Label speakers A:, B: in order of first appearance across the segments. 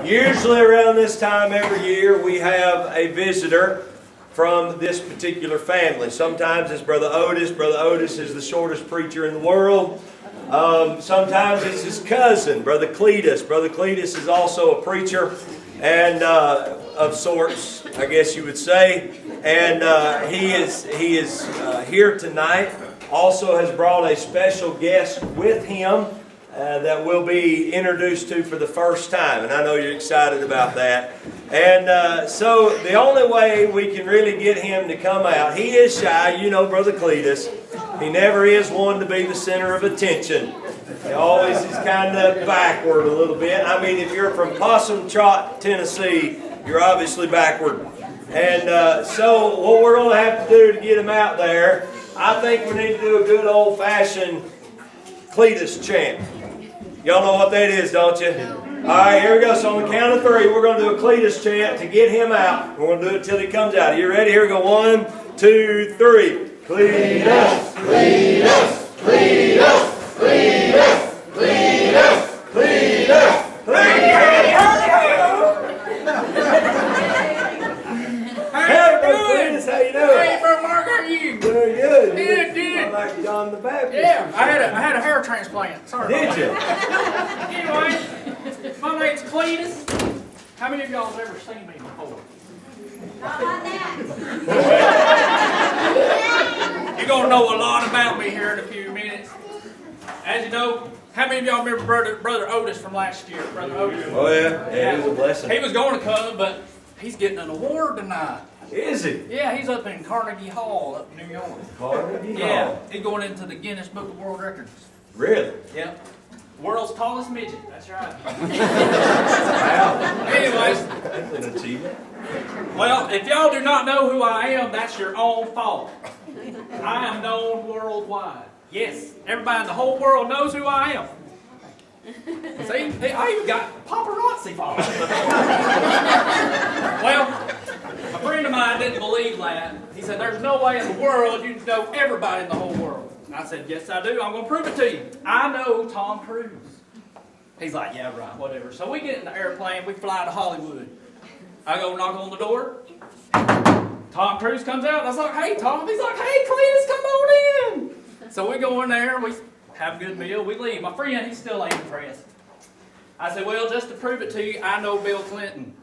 A: Usually around this time every year we have a visitor from this particular family. Sometimes it's Brother Otis. Brother Otis is the shortest preacher in the world. Sometimes it's his cousin, Brother Cletus. Brother Cletus is also a preacher and of sorts, I guess you would say. And he is here tonight. Also has brought a special guest with him that we'll be introduced to for the first time. And I know you're excited about that. And so the only way we can really get him to come out, he is shy, you know Brother Cletus. He never is one to be the center of attention. He always is kind of backward a little bit. I mean, if you're from Possum Trot, Tennessee, you're obviously backward. And so what we're going to have to do to get him out there, I think we need to do a good old-fashioned Cletus chant. Y'all know what that is, don't you? All right, here we go. So on the count of three, we're going to do a Cletus chant to get him out. We're going to do it till he comes out. Are you ready? Here we go. 1, 2, 3. Cletus, Cletus, Cletus, Cletus, Cletus, Cletus, Cletus. How you doing?
B: Hey, Brother Mark, how are you?
A: Very good.
B: Good.
A: I like John the Baptist.
B: Yeah, I had a hair transplant. Sorry.
A: Did you?
B: Anyway, my name's Cletus. How many of y'all have ever seen me before?
C: Not like that.
B: You're gonna know a lot about me here in a few minutes. As you know, how many of y'all remember Brother Otis from last year? Brother Otis.
A: Oh yeah, it was a blessing.
B: He was going to come, but he's getting an award tonight.
A: Is he?
B: Yeah, he's up in Carnegie Hall up in New York.
A: Carnegie
B: Yeah,
A: Hall.
B: he's going into the Guinness Book of World Records.
A: Really?
B: Yep. World's tallest midget. That's right.
A: Wow.
B: Anyways,
A: That's an achievement.
B: well, if y'all do not know who I am, that's your own fault. I am known worldwide. Yes, everybody in the whole world knows who I am. See, I even got paparazzi followers. Well, a friend of mine didn't believe that. He said, there's no way in the world you know everybody in the whole world. And I said, yes, I do. I'm going to prove it to you. I know Tom Cruise. He's like, yeah, right, whatever. So we get in the airplane. We fly to Hollywood. I go knock on the door. Tom Cruise comes out. I was like, hey, Tom. He's like, hey, Cletus, come on in. So we go in there. We have a good meal. We leave. My friend, he still ain't impressed. I said, well, just to prove it to you, I know Bill Clinton.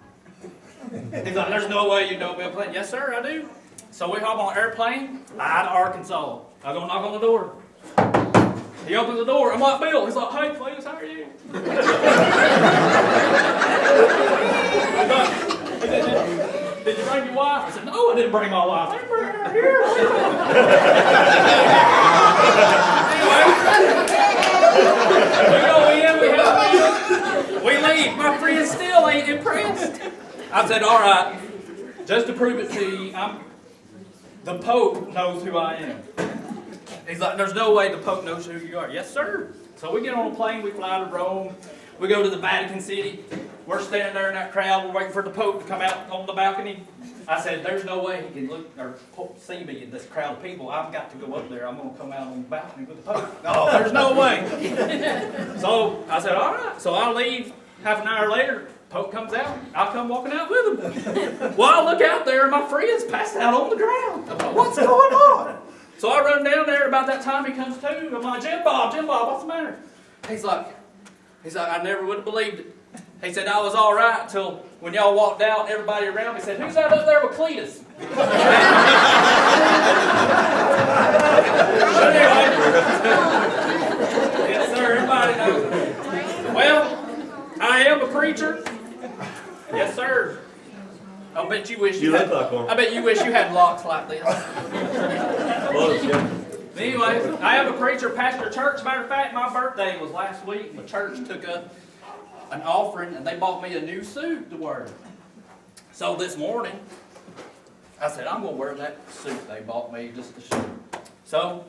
B: He's like, there's no way you know Bill Clinton. Yes, sir, I do. So we hop on an airplane, fly to Arkansas. I go knock on the door. He opens the door. I'm like, Bill. He's like, hey, Cletus, how are you? Did you bring your wife? I said, no, I didn't bring my wife. I didn't bring her here. Anyway, we go in, we leave. My friend still ain't impressed. I said, all right, just to prove it to you, the Pope knows who I am. He's like, there's no way the Pope knows who you are. Yes, sir. So we get on a plane, we fly to Rome, we go to the Vatican City. We're standing there in that crowd, we're waiting for the Pope to come out on the balcony. I said, there's no way he can look or see me in this crowd of people. I've got to go up there. I'm going to come out on the balcony with the Pope. No, there's no way. So I said, all right. So I leave. Half an hour later, Pope comes out. I come walking out with him. Well, I look out there, and my friend's passed out on the ground. I'm like, what's going on? So I run down there. About that time, he comes to. I'm like, Jim Bob, what's the matter? He's like, I never would have believed it. He said, I was all right until when y'all walked out, everybody around me said, who's that up there with Cletus? Yes, sir, everybody knows. Well, I am a preacher. Yes, sir. I bet you wish you had.
A: Look like one.
B: I bet you wish you had locks like this.
A: Close, yeah.
B: Anyway, I am a preacher, pastor church. Matter of fact, my birthday was last week. The church took an offering, and they bought me a new suit to wear. So this morning, I said, I'm going to wear that suit they bought me just to show. So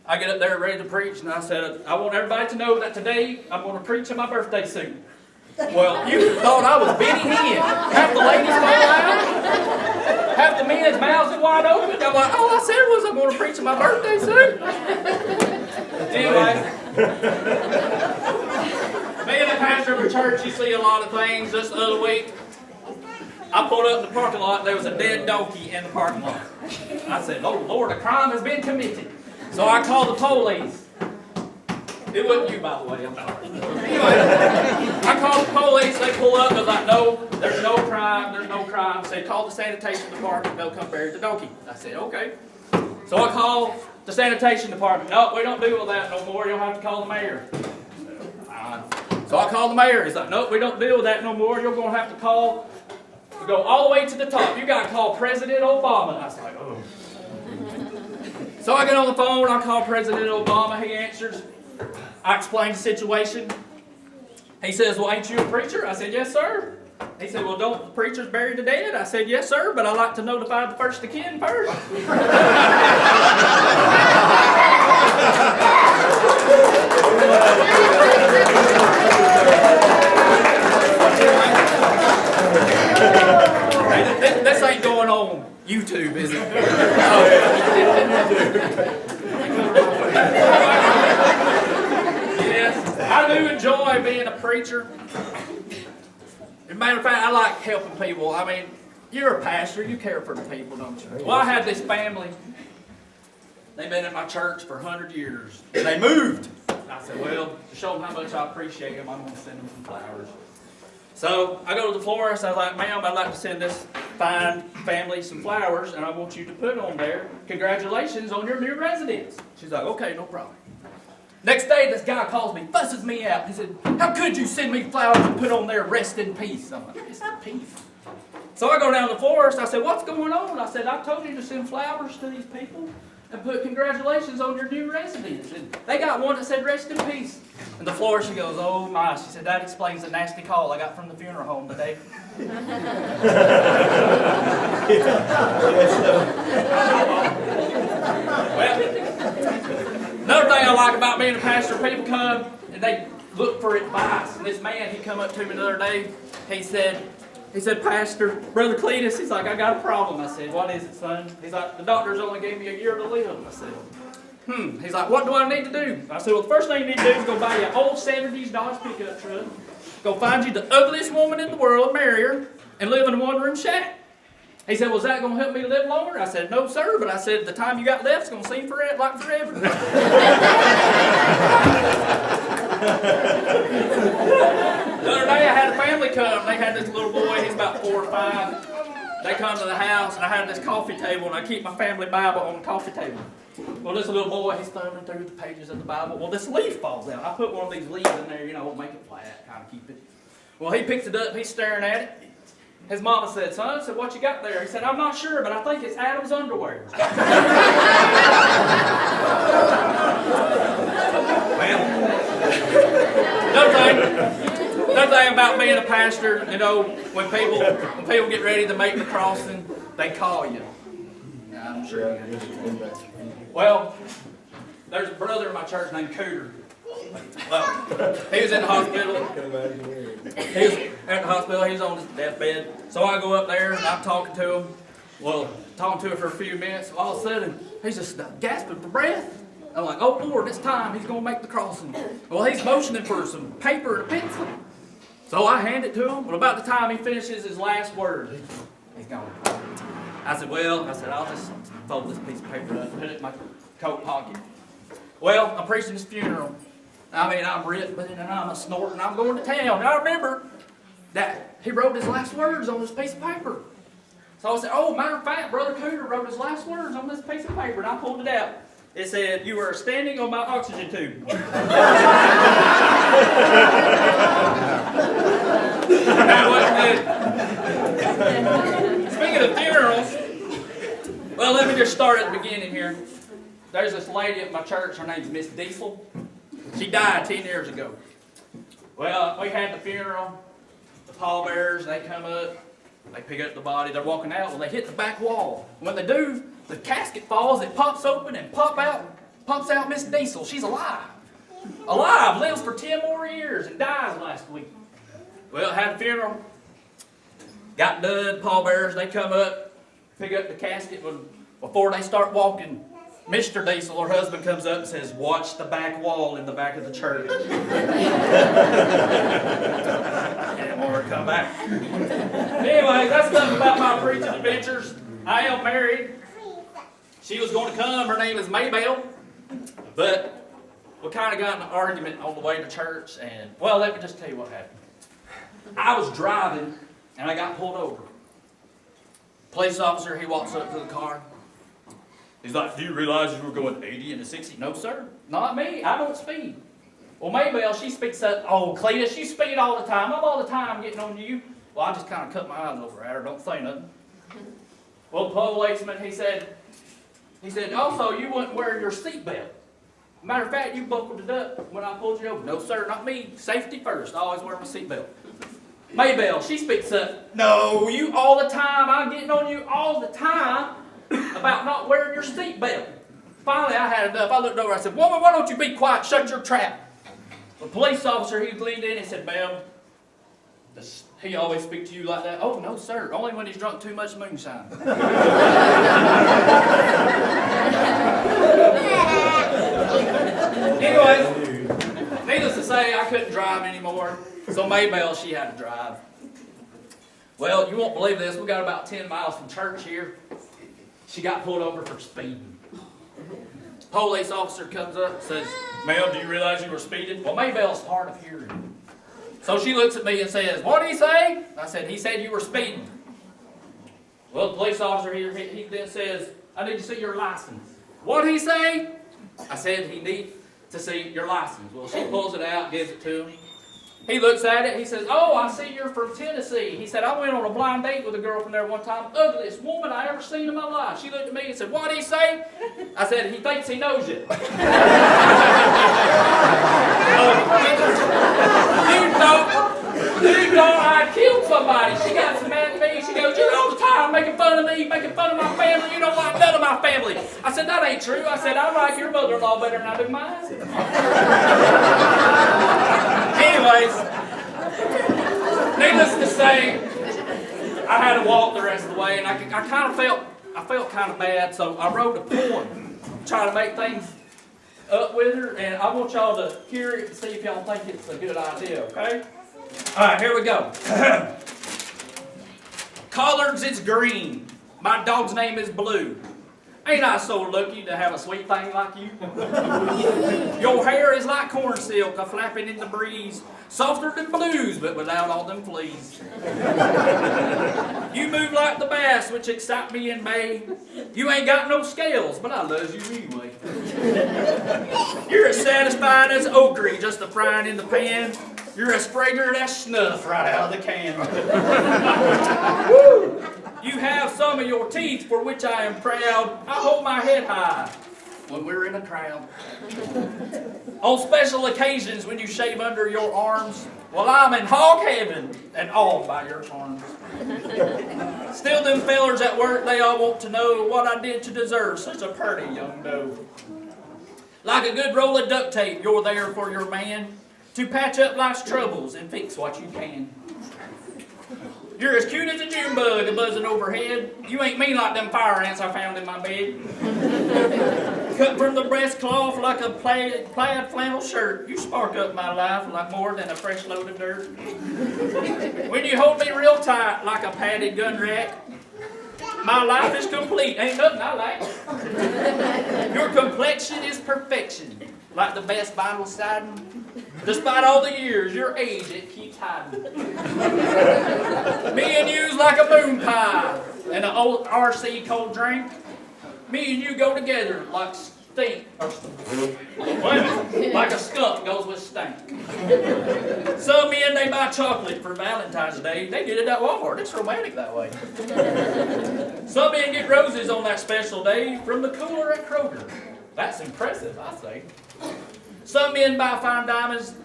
B: I get up there ready to preach, and I said, I want everybody to know that today I'm going to preach in my birthday suit. Well, you thought I was Benny Hinn. Half the ladies fall out. Half the men's mouths are wide open. I'm like, all I said was I'm going to preach in my birthday suit. Anyway. Me and a pastor of a church, you see a lot of things. Just the other week, I pulled up in the parking lot, there was a dead donkey in the parking lot. I said, oh Lord, a crime has been committed. So I called the police. It wasn't you, by the way, I'm sorry. Anyway, I called the police, they pull up, they're like, no, there's no crime, there's no crime. They called the sanitation department, they'll come bury the donkey. I said, okay. So I called the sanitation department. No, we don't deal with that no more, you'll have to call the mayor. So I called the mayor, he's like, no, we don't deal with that no more, you're going to have to call, go all the way to the top. You got to call President Obama. And I was like, oh. So I get on the phone, I call President Obama, he answers. I explain the situation. He says, well, ain't you a preacher? I said, yes, sir. He said, well, don't preachers bury the dead? I said, yes, sir, but I like to notify the first of kin first. Hey, this ain't going on YouTube, is it? Yes, I do enjoy being a preacher. As a matter of fact, I like helping people. I mean, you're a pastor, you care for the people, don't you? Well, I had this family. They've been in my church for 100 years. They moved. I said, well, to show them how much I appreciate them, I'm going to send them some flowers. So I go to the florist, I was like, ma'am, I'd like to send this fine family some flowers, and I want you to put on there, congratulations on your new residence. She's like, okay, no problem. Next day, this guy calls me, fusses me out. He said, how could you send me flowers and put on there, rest in peace? I'm like, it's not peace. So I go down to the florist, I said, what's going on? I said, I told you to send flowers to these people and put congratulations on your new residence. And they got one that said rest in peace. And the florist, she goes, oh my. She said, that explains the nasty call I got from the funeral home today. Well, another thing I like about being a pastor, people come and they look for advice. And this man, he come up to me the other day. He said, Pastor, Brother Cletus, he's like, I got a problem. I said, what is it, son? He's like, the doctors only gave me a year to live. I said, He's like, what do I need to do? I said, well, the first thing you need to do is go buy you an old 70s Dodge pickup truck. Go find you the ugliest woman in the world, marry her, and live in a one-room shack. He said, well, is that going to help me live longer? I said, no, sir, but I said, the time you got left is going to seem like forever. The other day I had a family come. They had this little boy, he's about 4 or 5. They come to the house, and I had this coffee table, and I keep my family Bible on the coffee table. Well, this little boy, he's thumbing through the pages of the Bible. Well, this leaf falls out. I put one of these leaves in there, make it flat, kind of keep it. Well, he picks it up, he's staring at it. His mama said, son, what you got there? He said, I'm not sure, but I think it's Adam's underwear. Well, another thing about being a pastor, when people get ready to make the crossing, they call you. Yeah, I'm sure. Well, there's a brother in my church named Cooter. Well, he was in the hospital. He was at the hospital. He was on his deathbed. So I go up there and I'm talking to him. Well, talking to him for a few minutes. All of a sudden, he's just gasping for breath. I'm like, oh Lord, this time he's going to make the crossing. Well, he's motioning for some paper and a pencil. So I hand it to him. Well, about the time he finishes his last word, he's gone. I said, I'll just fold this piece of paper up and put it in my coat pocket. Well, I'm preaching his funeral. I'm ripping and I'm snorting. I'm going to town. And I remember that he wrote his last words on this piece of paper. So I said, oh, matter of fact, Brother Cooter wrote his last words on this piece of paper. And I pulled it out. It said, you are standing on my oxygen tube. Speaking of funerals, well, let me just start at the beginning here. There's this lady at my church. Her name's Miss Diesel. She died 10 years ago. Well, we had the funeral. The pallbearers, they come up. They pick up the body. They're walking out. Well, they hit the back wall. When they do, the casket falls. It pops open and pops out Miss Diesel. She's alive. Alive. Lives for 10 more years and dies last week. Well, had the funeral. Got done. Pallbearers, they come up, pick up the casket. Before they start walking, Mr. Diesel, her husband, comes up and says, "Watch the back wall in the back of the church." And want her to come back. Anyway, that's enough about my preaching adventures. I am married. She was going to come. Her name is Maybelle. But we kind of got in an argument on the way to church. And, well, let me just tell you what happened. I was driving, and I got pulled over. Police officer, he walks up to the car. He's like, "Do you realize you were going 80 and a 60? "No, sir. Not me. I don't speed." Well, Maybelle, she speaks up, "Oh, Cletus, you speed all the time. I'm all the time getting on you." Well, I just kind of cut my eyes over at her. Don't say nothing. Well, the policeman, he said, "Also, you wouldn't wear your seatbelt. Matter of fact, you buckled it up when I pulled you over." "No, sir, not me. Safety first. I always wear my seatbelt." Maybelle, she speaks up, "No, you all the time. I'm getting on you all the time about not wearing your seatbelt." Finally, I had enough. I looked over. I said, "Woman, why don't you be quiet? Shut your trap." The police officer, he leaned in and said, "Ma'am, does he always speak to you like that?" "Oh, no, sir. Only when he's drunk too much moonshine." Anyway, needless to say, I couldn't drive anymore. So Maybelle, she had to drive. Well, you won't believe this. We got about 10 miles from church here. She got pulled over for speeding. Police officer comes up and says, "Ma'am, do you realize you were speeding?" Well, Maybelle's hard of hearing. So she looks at me and says, "What did he say?" I said, "He said you were speeding." Well, the police officer here, he then says, "I need to see your license." "What did he say?" I said, "He needs to see your license." Well, she pulls it out, gives it to him. He looks at it, he says, "Oh, I see you're from Tennessee." He said, "I went on a blind date with a girl from there one time. Ugliest woman I ever seen in my life." She looked at me and said, "What did he say?" I said, "He thinks he knows you." You thought I killed somebody. She got so mad at me. She goes, "You're all the time making fun of me, making fun of my family. You don't like none of my family." I said, "That ain't true." I said, "I like your mother-in-law better than I do mine." Anyways, needless to say, I had to walk the rest of the way, and I kind of felt kind of bad, so I wrote a poem, trying to make things up with her, and I want y'all to hear it and see if y'all think it's a good idea, okay? All right, here we go. Collards is green. My dog's name is Blue. Ain't I so lucky to have a sweet thing like you? Your hair is like corn silk, a flapping in the breeze, softer than blues, but without all them fleas. You move like the bass, which excite me in May. You ain't got no scales, but I love you anyway. You're as satisfying as okra, just a frying in the pan. You're as fragrant as snuff right out of the can. Woo! You have some of your teeth for which I am proud. I hold my head high when we're in a crowd. On special occasions when you shave under your arms, well, I'm in hog heaven and all by your charms. Still them fellers at work, they all want to know what I did to deserve such a purty young doe. Like a good roll of duct tape, you're there for your man to patch up life's troubles and fix what you can. You're as cute as a June bug a-buzzing overhead. You ain't mean like them fire ants I found in my bed. Cut from the breastcloth like a plaid flannel shirt. You spark up my life like more than a fresh load of dirt. When you hold me real tight like a padded gun rack, my life is complete. Ain't nothing I like. Your complexion is perfection, like the best vinyl siding. Despite all the years, your age, it keeps hiding. Me and you's like a moon pie and an old RC cold drink. Me and you go together like stink. Like a skunk goes with stank. Some men, they buy chocolate for Valentine's Day. They get it at Walmart. It's romantic that way. Some men get roses on that special day from the cooler at Kroger. That's impressive, I say. Some men buy fine diamonds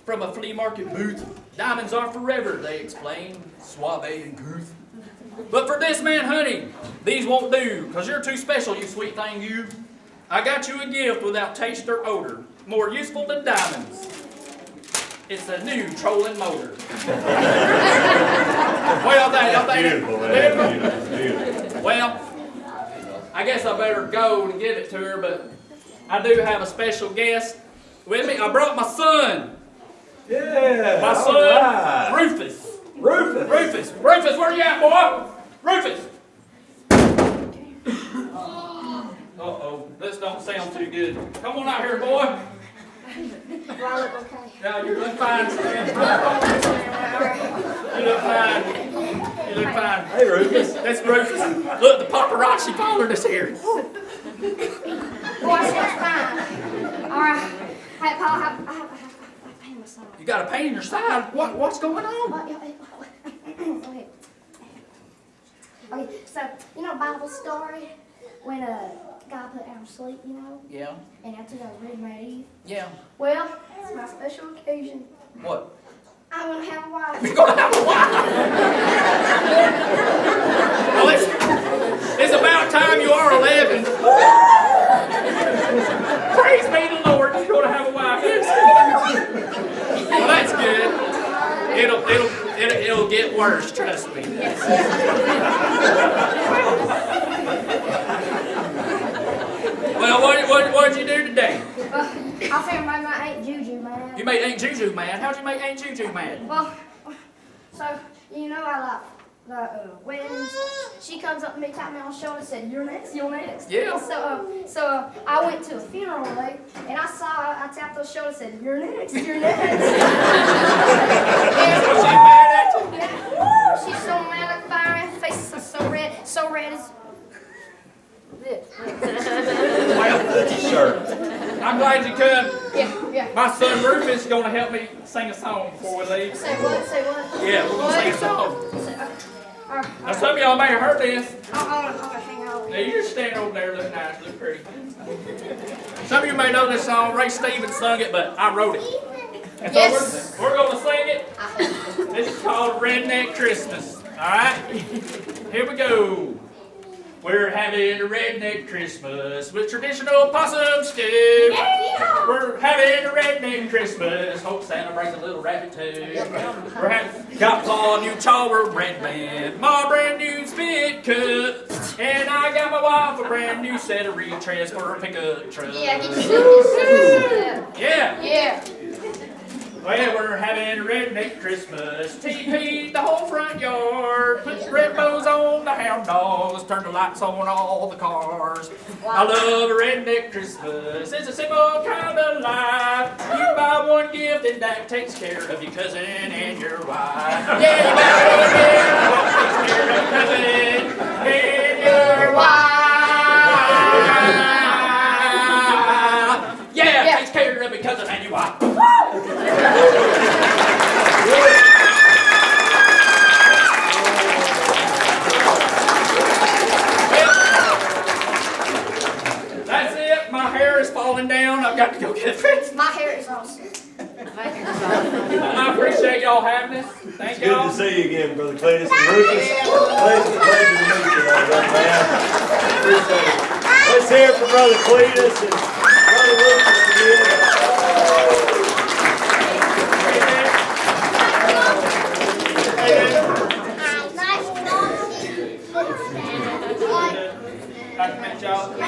B: from a flea market booth. Diamonds are forever, they explain, suave and couth. But for this man, honey, these won't do, because you're too special, you sweet thing, you. I got you a gift without taste or odor, more useful than diamonds. It's a new trolling motor. Well, y'all think
D: Beautiful, man. Beautiful.
B: Well, I guess I better go and give it to her, but I do have a special guest with me. I brought my son.
A: Yeah.
B: My son,
A: Right.
B: Rufus.
A: Rufus.
B: Rufus, where you at, boy? Rufus. Uh-oh, this don't sound too good. Come on out here, boy.
C: Do I look okay?
B: Yeah, you look fine, son. You look fine. You look fine.
A: Hey, Rufus.
B: That's Rufus. Look, the paparazzi followed us here.
C: Boy, that's fine. All right. Hey, Paul, I have pain my side.
B: You got a pain in your side. What's going on?
C: Okay. Okay, so, you know Bible story? When God put Adam to sleep, you know?
B: Yeah.
C: And after that, Red made Eve?
B: Yeah.
C: Well, it's my special occasion.
B: What?
C: I'm going to have a wife.
B: You're gonna have a wife. Well, it's about time you are 11. Praise be the Lord. You're gonna have a wife. Yes. Well, that's good. It'll get worse. Trust me. Well, what'd you do today?
C: I found my Aunt Juju, man.
B: You made Aunt Juju mad. How'd you make Aunt Juju mad?
C: Well, so, you know, I like weddings. She comes up to me, tapped me on the shoulder, and said, "You're next, you're next."
B: Yeah.
C: So I went to a funeral today, and I tapped on the shoulder, and said, "You're next, you're next."
B: Was she mad at you?
C: Yeah. She's so mad, like fire, her face is so red as this.
B: Well,
A: That's a shirt.
B: I'm glad you come.
C: Yeah.
B: My son Rufus is gonna help me sing a song before we leave.
C: Say what?
B: Yeah, we're gonna sing a song. Now some of y'all may have heard this.
C: I'm gonna hang out.
B: Now you just stand over there, look nice, look pretty. Some of you may know this song. Ray Stevens sung it, but I wrote it. And so
C: Yes.
B: we're gonna sing it. This is called Redneck Christmas. All right, here we go. We're having a redneck Christmas with traditional possum stew. We're having a redneck Christmas. Hope Santa brings a little rabbit too. We're having got Pa new char bread band, Ma brand new spit cup, and I got my wife a brand new set of retreads for a pickup truck.
C: Yeah,
B: Yeah. Well, we're having a redneck Christmas. TP the whole front yard. Put the red bows on the hound dogs. Turn the lights on all the cars. I love a redneck Christmas. It's a simple kind of life. You buy one gift and that takes care of your cousin and your wife. Yeah, you buy one gift that takes care of your cousin and your wife. Yeah, takes care of your cousin and your wife. That's it. My hair is falling down. I've got to go get it fixed.
C: My hair is awesome.
B: I appreciate y'all having us. Thank
A: Good
B: y'all.
A: to see you again, Brother Cletus and Rufus. Pleasure to meet you, young man. Appreciate it. Let's hear it for Brother Cletus and Brother Rufus again.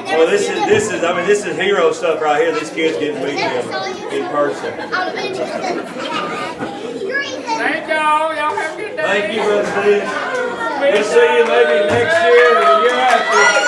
A: Well, this is hero stuff right here. These kids get to meet him in person.
B: Thank y'all. Y'all have a good day.
A: Thank you, Brother Cletus. We'll see you maybe next year or the year after.